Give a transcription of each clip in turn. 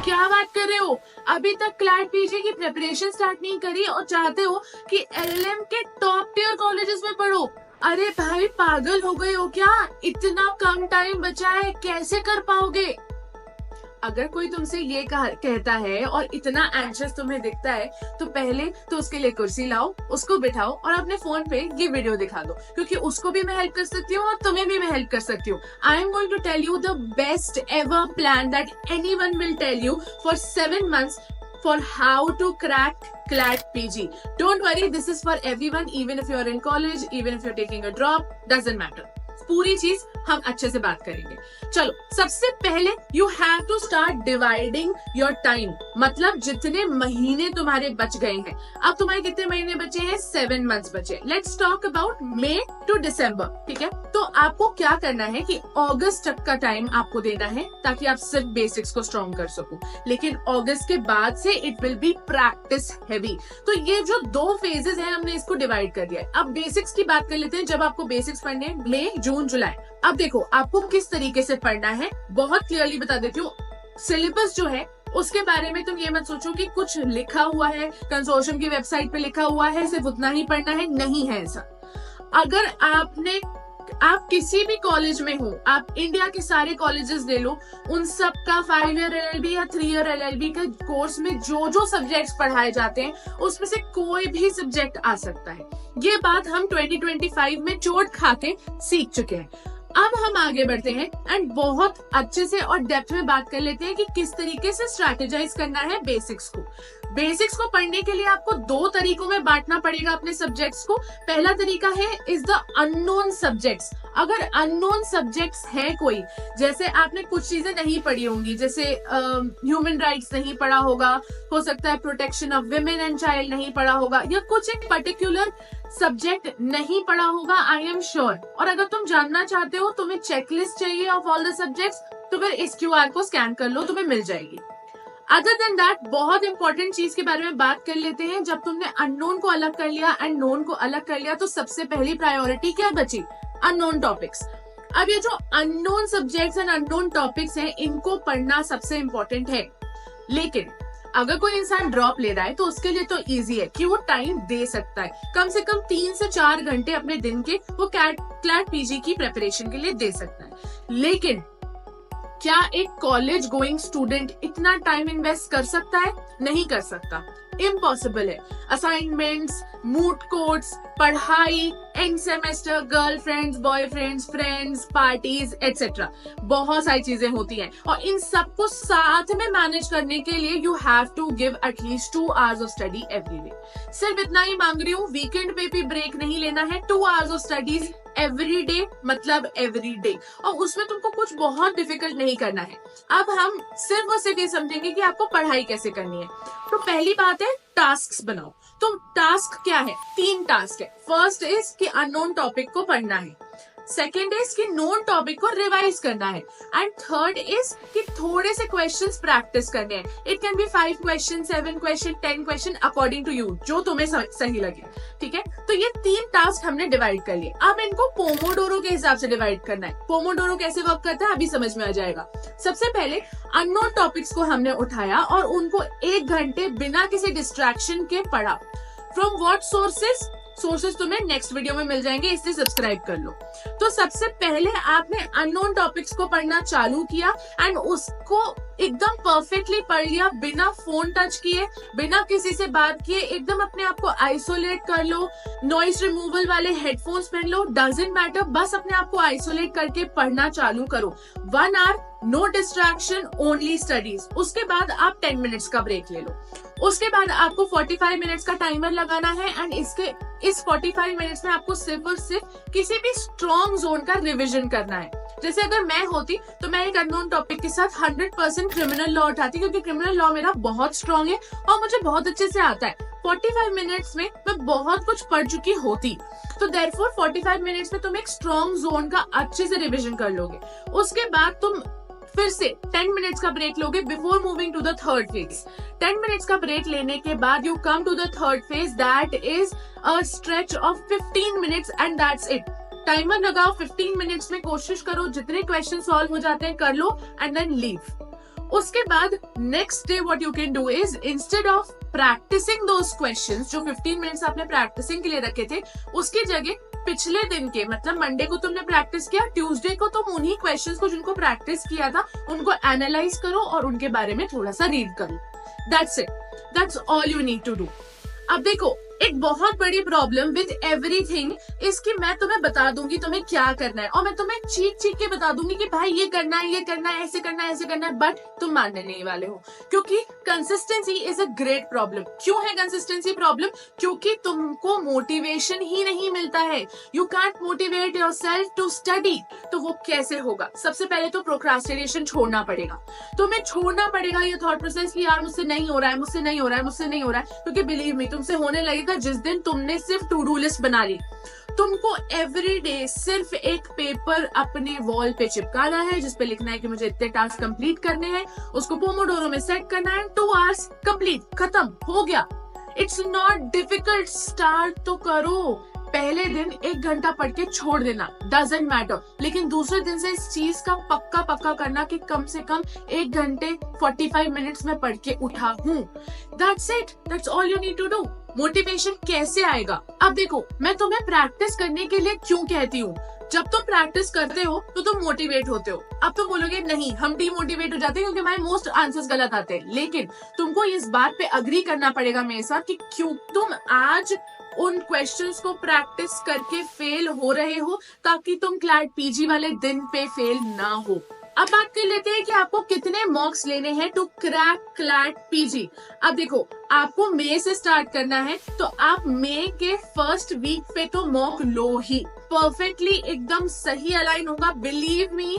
क्या बात कर रहे हो, अभी तक क्लैट पीजी की प्रिपरेशन स्टार्ट नहीं करी और चाहते हो कि एलएलएम के टॉप टियर कॉलेजेस में पढ़ो? अरे भाई पागल हो गए हो क्या? इतना कम टाइम बचा है, कैसे कर पाओगे? अगर कोई तुमसे ये कहता है और इतना एंशियस तुम्हें दिखता है तो पहले तो उसके लिए कुर्सी लाओ, उसको बिठाओ और अपने फोन पे ये वीडियो दिखा दो, क्योंकि उसको भी मैं हेल्प कर सकती हूँ और तुम्हें भी मैं हेल्प कर सकती हूँ। I am going to tell you the best ever plan that anyone will tell you for 7 months for how to crack CLAT PG. Don't worry, this is for everyone, even if you are in college, even if you're taking a drop, doesn't matter. पूरी चीज हम अच्छे से बात करेंगे। चलो, सबसे पहले you have to start dividing your time, मतलब जितने महीने तुम्हारे बच गए हैं। अब तुम्हारे कितने महीने बचे हैं? 7 months बचे। Let's talk about May to December, ठीक है? तो आपको क्या करना है कि अगस्त तक का टाइम आपको देना है ताकि आप सिर्फ बेसिक्स को स्ट्रॉन्ग कर सको, लेकिन अगस्त के बाद से it will be practice heavy. तो ये जो 2 फेजेस हैं, हमने इसको डिवाइड कर दिया है। अब बेसिक्स की बात कर लेते हैं। जब आपको बेसिक्स पढ़ने हैं मई, जून, जुलाई। अब देखो आपको किस तरीके से पढ़ना है, बहुत क्लियरली बता देती हूँ। सिलेबस जो है उसके बारे में तुम ये मत सोचो कि कुछ लिखा हुआ है, कंसोर्शियम की वेबसाइट पे लिखा हुआ है, सिर्फ उतना ही पढ़ना है, नहीं है ऐसा। अगर आप किसी भी कॉलेज में हो, आप इंडिया के सारे कॉलेजेस ले लो, उन सब का 5 year LLB या 3 year LLB के कोर्स में जो सब्जेक्ट्स पढ़ाए जाते हैं उसमें से कोई भी सब्जेक्ट आ सकता है। ये बात हम 2025 में चोट खा के सीख चुके हैं। अब हम आगे बढ़ते हैं एंड बहुत अच्छे से और डेप्थ में बात कर लेते हैं कि किस तरीके से स्ट्रैटेजाइज करना है बेसिक्स को। बेसिक्स को पढ़ने के लिए आपको 2 तरीकों में बांटना पड़ेगा अपने सब्जेक्ट्स को। पहला तरीका है इज द अननोन सब्जेक्ट्स। अगर अननोन सब्जेक्ट्स है कोई, जैसे आपने कुछ चीजें नहीं पढ़ी होंगी, जैसे ह्यूमन राइट्स नहीं पढ़ा होगा, हो सकता है protection of women and child नहीं पढ़ा होगा, या कुछ एक पर्टिकुलर सब्जेक्ट नहीं पढ़ा होगा, आई एम श्योर। और अगर तुम जानना चाहते हो, तुम्हें चेकलिस्ट चाहिए ऑफ ऑल द सब्जेक्ट्स, तो फिर इस QR को स्कैन कर लो, तुम्हें मिल जाएगी। अदर देन दैट, बहुत इंपॉर्टेंट चीज के बारे में बात कर लेते हैं। जब तुमने अननोन को अलग कर लिया एंड नोन को अलग कर लिया, तो सबसे पहली प्रायोरिटी क्या बची? Unknown topics. अब ये जो unknown subjects and unknown topics हैं, इनको पढ़ना सबसे इंपॉर्टेंट है। लेकिन अगर कोई इंसान ड्रॉप ले रहा है तो उसके लिए तो इजी है कि वो टाइम दे सकता है, कम से कम 3 से 4 घंटे अपने दिन के वो क्लैट पीजी की प्रिपरेशन के लिए दे सकता है। लेकिन क्या एक कॉलेज गोइंग स्टूडेंट इतना टाइम इन्वेस्ट कर सकता है? नहीं कर सकता, इम्पॉसिबल है। असाइनमेंट्स, मूड कोर्ट्स, पढ़ाई, end semester, girlfriends, boyfriends, friends, parties etcetera, बहुत सारी चीजें होती हैं और इन सबको साथ में मैनेज करने के लिए you have to give at least 2 hours of study every day. सिर्फ इतना ही मांग रही हूँ, वीकेंड पे भी ब्रेक नहीं लेना है। 2 hours of studies every day, मतलब एवरी डे, और उसमें तुमको कुछ बहुत डिफिकल्ट नहीं करना है। अब हम सिर्फ और सिर्फ ये समझेंगे कि आपको पढ़ाई कैसे करनी है। तो पहली बात है, टास्क्स बनाओ। तो टास्क क्या है? 3 टास्क है। फर्स्ट इज कि अननोन टॉपिक को पढ़ना है, सेकेंड इज कि नोन टॉपिक को रिवाइज करना है, एंड थर्ड इज कि थोड़े से क्वेश्चंस प्रैक्टिस करने हैं। It can be 5 question, 7 question, 10 question, according to you, जो तुम्हें सही लगे, ठीक है? तो ये 3 टास्क हमने डिवाइड कर लिए। अब इनको पोमोडोरो के हिसाब से डिवाइड करना है। पोमोडोरो कैसे वर्क करता है अभी समझ में आ जाएगा। सबसे पहले अननोन टॉपिक्स को हमने उठाया और उनको 1 घंटे बिना किसी डिस्ट्रैक्शन के पढ़ा। फ्रॉम व्हाट सोर्सेस तुम्हें नेक्स्ट वीडियो में मिल जाएंगे, इसलिए सब्सक्राइब कर लो। तो सबसे पहले आपने अननोन टॉपिक्स को पढ़ना चालू किया एंड उसको एकदम परफेक्टली पढ़ लिया, बिना फोन टच किए, बिना किसी से बात किए। एकदम अपने आप को आइसोलेट कर लो, नॉइस रिमूवल वाले हेडफोन्स पहन लो, डजंट मैटर, बस अपने आप को आइसोलेट करके पढ़ना चालू करो। 1 hour, no distraction, only studies. उसके बाद आप 10 मिनट्स का ब्रेक ले लो। उसके बाद आपको 45 मिनट्स का टाइमर लगाना है एंड इस 45 मिनट्स में आपको सिर्फ और सिर्फ किसी भी स्ट्रॉन्ग जोन का रिविजन करना है। जैसे अगर मैं होती तो मैं एक अननोन टॉपिक के साथ 100% क्रिमिनल लॉ उठाती, क्योंकि क्रिमिनल लॉ मेरा बहुत स्ट्रॉन्ग है और मुझे बहुत अच्छे से आता है। 45 मिनट्स में मैं बहुत कुछ पढ़ चुकी होती, तो देयरफॉर 45 मिनट्स में तुम एक स्ट्रॉन्ग जोन का अच्छे से रिविजन कर लोगे। उसके बाद तुम फिर से 10 मिनट्स का ब्रेक लोगे before moving to the third phase. 10 minutes का ब्रेक लेने के बाद you come to the third phase, that is a stretch of 15 minutes and that's it. Timer लगाओ, 15 मिनट्स में कोशिश करो जितने क्वेश्चन सॉल्व हो जाते हैं कर लो एंड देन लीव। उसके बाद next day what you can do is, instead of practicing those questions जो 15 मिनट्स आपने प्रैक्टिसिंग के लिए रखे थे, उसकी जगह पिछले दिन के, मतलब मंडे को तुमने प्रैक्टिस किया, ट्यूसडे को तुम उन्हीं क्वेश्चंस को जिनको प्रैक्टिस किया था उनको एनालाइज करो और उनके बारे में थोड़ा सा रीड करो। That's it, that's all you need to do. अब देखो, एक बहुत बड़ी प्रॉब्लम विद एवरीथिंग इसकी मैं तुम्हें बता दूंगी तुम्हें क्या करना है, और मैं तुम्हें चीख के बता दूंगी कि भाई ये करना है, ये करना है, ऐसे करना है, ऐसे करना है, बट तुम मानने नहीं वाले हो, क्योंकि consistency is a great problem. क्यों है कंसिस्टेंसी प्रॉब्लम? क्योंकि तुमको मोटिवेशन ही नहीं मिलता है। You can't motivate yourself to study. तो वो कैसे होगा? सबसे पहले तो प्रोक्रास्टिनेशन छोड़ना पड़ेगा। तुम्हें छोड़ना पड़ेगा ये थॉट प्रोसेस कि यार मुझसे नहीं हो रहा है, मुझसे नहीं हो रहा है, मुझसे नहीं हो रहा है, क्योंकि बिलीव मी तुमसे होने लगेगा जिस दिन तुमने सिर्फ टू डू लिस्ट बना ली। तुमको एवरी डे सिर्फ एक पेपर अपने वॉल पे चिपकाना है जिसपे लिखना है कि मुझे इतने टास्क कंप्लीट करने हैं, उसको पोमोडोरो में सेट करना है, 2 आवर्स कंप्लीट, खत्म हो गया। इट्स नॉट डिफिकल्ट, स्टार्ट तो करो। पहले दिन 1 घंटा पढ़ के छोड़ देना, डजंट मैटर, लेकिन दूसरे दिन से इस चीज का पक्का करना कि कम से कम 1 घंटे 45 मिनट्स में पढ़ के उठा हूँ। That's it, that's all you need to do. Motivation कैसे आएगा? अब देखो, मैं तुम्हें प्रैक्टिस करने के लिए क्यों कहती हूँ? जब तुम प्रैक्टिस करते हो तो तुम मोटिवेट होते हो। अब तुम बोलोगे नहीं, हम डीमोटिवेट हो जाते हैं क्योंकि हमारे मोस्ट आंसर्स गलत आते हैं, लेकिन तुमको इस बात पे अग्री करना पड़ेगा मेरे साथ कि क्यों तुम आज उन क्वेश्चंस को प्रैक्टिस करके फेल हो रहे हो ताकि तुम क्लैट पीजी वाले दिन पे फेल ना हो। अब बात कर लेते हैं कि आपको कितने मॉक्स लेने हैं टू क्रैक क्लैट पीजी। अब देखो, आपको मई से स्टार्ट करना है तो आप मई के फर्स्ट वीक पे तो मॉक लो ही, परफेक्टली एकदम सही अलाइन होगा। बिलीव मी,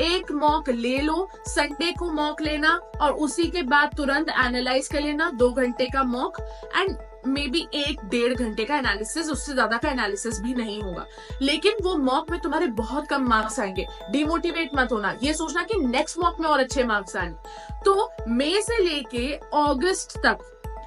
एक मॉक ले लो, संडे को मॉक लेना और उसी के बाद तुरंत एनालाइज कर लेना, 2 घंटे का मॉक एंड मे बी 1-1.5 घंटे का एनालिसिस, उससे ज्यादा का एनालिसिस भी नहीं होगा, लेकिन वो मॉक में तुम्हारे बहुत कम मार्क्स आएंगे। डिमोटिवेट मत होना, ये सोचना कि नेक्स्ट मॉक में और अच्छे मार्क्स आए। तो मई से लेके अगस्त तक,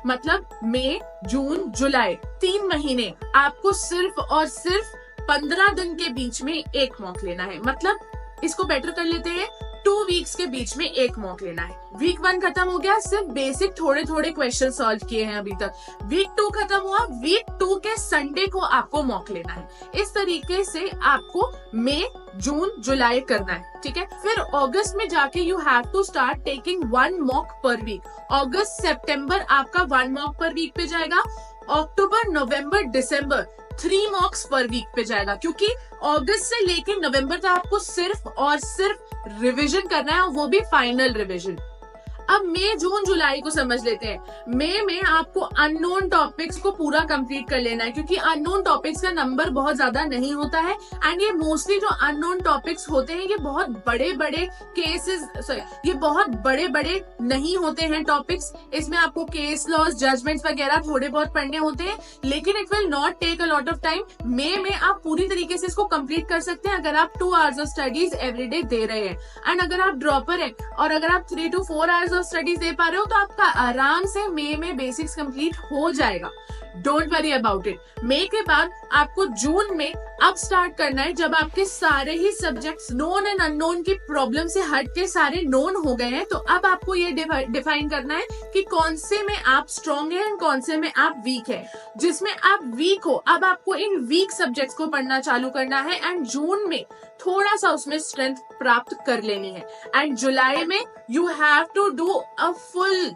मतलब मई, जून, जुलाई, 3 महीने आपको सिर्फ और सिर्फ 15 दिन के बीच में एक मॉक लेना है। मतलब इसको बेटर कर लेते हैं, 2 वीक्स के बीच में एक मॉक लेना है। वीक 1 खत्म हो गया, सिर्फ बेसिक थोड़े क्वेश्चन सॉल्व किए हैं अभी तक। वीक 2 खत्म हुआ, वीक 2 के संडे को आपको मॉक लेना है। इस तरीके से आपको मई, जून, जुलाई करना है, ठीक है। फिर अगस्त में जाके you have to start taking 1 mock per week. अगस्त सितंबर आपका 1 मॉक पर वीक पे जाएगा। अक्टूबर, नवंबर, दिसंबर 3 मॉक्स पर वीक पे जाएगा, क्योंकि अगस्त से लेके नवंबर तक आपको सिर्फ और सिर्फ रिवीजन करना है, और वो भी फाइनल रिवीजन। अब मई, जून, जुलाई को समझ लेते हैं। मई में आपको अननोन टॉपिक्स को पूरा कंप्लीट कर लेना है, क्योंकि अननोन टॉपिक्स का नंबर बहुत ज्यादा नहीं होता है एंड ये मोस्टली जो अननोन टॉपिक्स होते हैं ये बहुत बड़े केसेस, ये बहुत बड़े नहीं होते हैं टॉपिक्स। इसमें आपको केस लॉस, जजमेंट्स वगैरह थोड़े बहुत पढ़ने होते हैं, लेकिन it will not take a lot of time. मई में आप पूरी तरीके से इसको कंप्लीट कर सकते हैं अगर आप 2 आवर्स ऑफ स्टडीज एवरीडे दे रहे हैं। एंड अगर आप ड्रॉपर है और अगर आप 3 to 4 आवर्स स्टडीज दे पा रहे हो तो आपका आराम से मई में बेसिक्स कंप्लीट हो जाएगा। Don't worry about it. मई के बाद आपको जून में अब स्टार्ट करना है, जब आपके सारे ही सब्जेक्ट्स नोन एंड अननोन की प्रॉब्लम से हट के सारे नोन हो गए हैं, तो अब आपको ये डिफाइन करना है कि कौन से में आप स्ट्रॉन्ग हैं एंड कौन से में आप वीक है। जिसमें आप वीक हो, अब आपको इन वीक सब्जेक्ट्स को पढ़ना चालू करना है एंड जून में थोड़ा सा उसमें स्ट्रेंथ प्राप्त कर लेनी है। एंड जुलाई में you have to do a full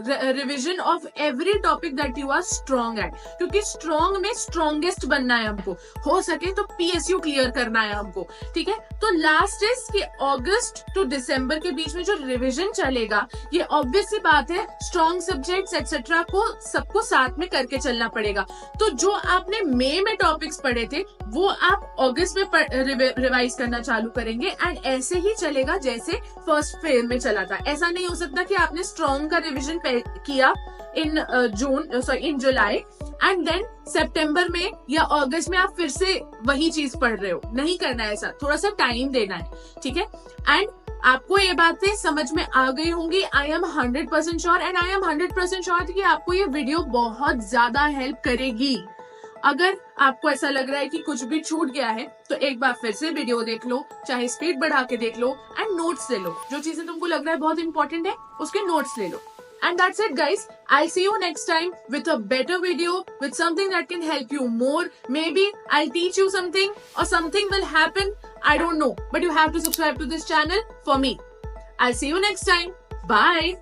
revision of every topic that you are strong at, क्योंकि स्ट्रॉन्ग में स्ट्रॉन्गेस्ट बनना है हमको। हो सके तो PSU क्लियर करना है हमको, ठीक है। तो लास्ट इज कि अगस्त टू दिसंबर के बीच में जो रिविजन चलेगा, ये ऑब्वियस सी बात है, स्ट्रॉन्ग सब्जेक्ट्स एक्सेट्रा को सबको साथ में करके चलना पड़ेगा। तो जो आपने मई में टॉपिक्स पढ़े थे वो आप अगस्त में रिवाइज करना चालू करेंगे एंड ऐसे ही चलेगा जैसे फर्स्ट फेज में चला था। ऐसा नहीं हो सकता कि आपने स्ट्रॉन्ग का रिविजन किया इन जुलाई एंड देन सितंबर में या अगस्त में आप फिर से वही चीज पढ़ रहे हो। नहीं करना है ऐसा, थोड़ा सा टाइम देना है, ठीक है। एंड आपको ये बातें समझ में आ गई होंगी, I am 100% sure, and I am 100% sure कि आपको ये वीडियो बहुत ज्यादा हेल्प करेगी। अगर आपको ऐसा लग रहा है कि कुछ भी छूट गया है तो एक बार फिर से वीडियो देख लो, चाहे स्पीड बढ़ा के देख लो एंड नोट्स ले लो। जो चीजें तुमको लग रहा है बहुत इंपॉर्टेंट है उसके नोट्स ले लो। And that's it, guys. I'll see you next time with a better video, with something that can help you more. Maybe I'll teach you something or something will happen. I don't know. But you have to subscribe to this channel for me. I'll see you next time. Bye.